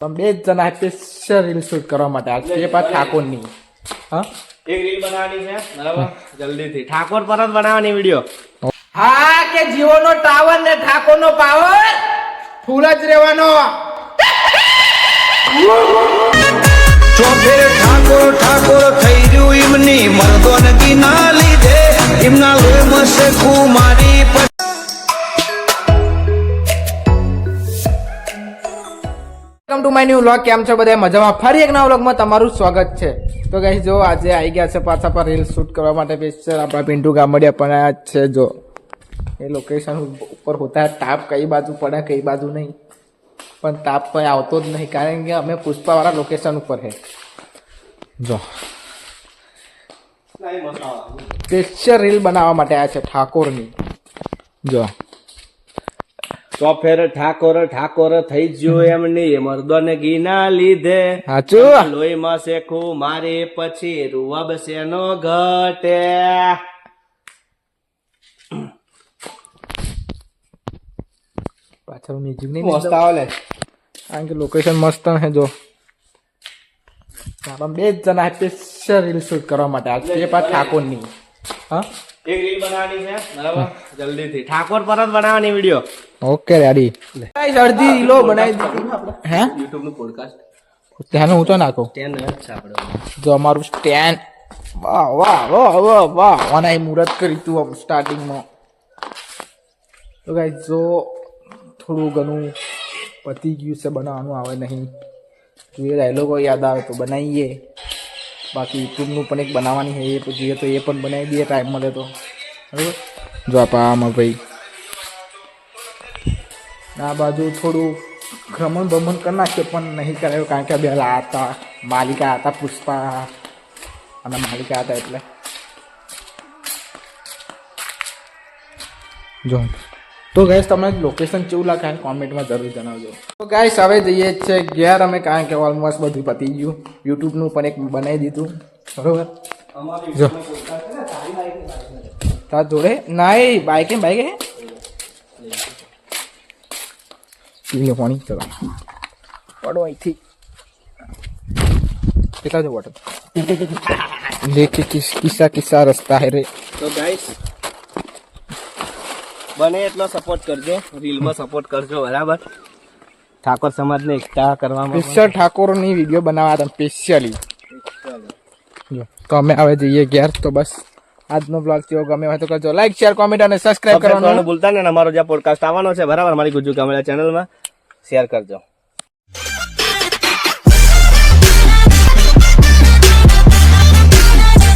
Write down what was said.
हम બે જણા સ્પેશિયલ રીલ શૂટ કરવા માટે આ છે પા ઠાકોરની હા એક રીલ બનાવવાની છે બરાબર જલ્દીથી ઠાકોર પર જ બનાવવાની વિડિયો હા કે જીઓનો ટાવર ને ઠાકોરનો પાવર ફૂલ જ રહેવાનો ચોફેર ઠાકોર ઠાકોર થઈ ગયું એમની મર્દોનગી ના લીધે એમના લોહીમાં શેખું મારી welcome to my new vlog. કેમ છો બધા મજામાં? ફરી એક નવા વ્લોગમાં તમારું સ્વાગત છે. તો ગાઈસ જો આજે આવી ગયા છે પાછા પર રીલ શૂટ કરવા માટે સ્પેશિયલ આપણા પિન્ટુ ગામડિયા પણ આ છે. જો એ લોકેશન ઉપર હોતા તાપ કઈ બાજુ પડે કઈ બાજુ નહીં, પણ તાપ કોઈ આવતો જ નહીં કારણ કે અમે પુષ્પાવાળા લોકેશન ઉપર છે. જો સ્પેશિયલ રીલ બનાવવા માટે આવ્યા છે ઠાકોરની. જો ચોફેર ઠાકોર ઠાકોર થઈ ગયું એમની મર્દોનગી ના લીધે સાચું લોહીમાં શેખું મારી પછી રૂવાબ શેનો ઘટે. પાછળ મ્યુઝિક નહીં મસ્ત આવે લે. કારણ કે લોકેશન મસ્ત છે. જો આપણે બે જણા સ્પેશિયલ રીલ શૂટ કરવા માટે આ છે પા ઠાકોરની હા એક રીલ બનાવવાની છે બરાબર જલ્દીથી ઠાકોર પર જ બનાવવાની વિડિયો. Okay ready. અડધી રીલો બનાવી દીધી હે યુટ્યુબ નું પોડકાસ્ટ ત્યાંનું હું તો નાખું. સ્ટેન્ડ જ છે આપણે. જો અમારું સ્ટેન્ડ વાહ વાહ વાહ વાહ વાહ અને મુહૂર્ત કરી તું આમ સ્ટાર્ટિંગમાં. તો ગાઈસ જો થોડું ઘણું પતી ગયું છે, બનાવવાનું આવે નહીં. જો એ ડાયલોગો યાદ આવે તો બનાવીએ, બાકી યુટ્યુબનું પણ એક બનાવવાની છે, એ જોઈએ તો એ પણ બનાવી દઈએ ટાઈમ મળે તો. બરાબર. જો આપણા આમાં ભાઈ આ બાજુ થોડું ભ્રમણ કરી નાખ્યો પણ નહીં કરાયું કારણ કે બે હતા માલિકા હતા પુષ્પા અને માલિકા હતા એટલે. જો તો ગાઈસ તમને લોકેશન કેવું લાગે કોમેન્ટમાં જરૂર જણાવજો. તો ગાઈસ હવે જઈએ છે ઘેર અમે કારણ કે ઓલમોસ્ટ બધું પતી ગયું. યુટ્યુબનું પણ એક બનાવી દીધું. બરોબર. જો તાર જોડે નહીં બાઈક પીને પાણી ચલો પડો અહીંથી કેટલા જો વોટર દેખે કિસ્સા રસ્તા હે રે. તો ગાઈસ બને એટલો સપોર્ટ કરજો, રીલમાં સપોર્ટ કરજો બરાબર. ઠાકોર સમાજને એકતા કરવામાં સ્પેશિયલ ઠાકોરની વિડીયો બનાવવા હતા સ્પેશિયલી. જો તો અમે હવે જઈએ ઘેર. તો બસ આજનો બ્લોગ જેવો ગમે હોય તો કરજો લાઈક શેર કોમેન્ટ અને સબસ્ક્રાઇબ કરવાનું ભૂલતા ને. અમારો જે પોડકાસ્ટ આવવાનો છે બરાબર અમારી ગુજ્જુ કામળા ચેનલમાં શેર કરજો.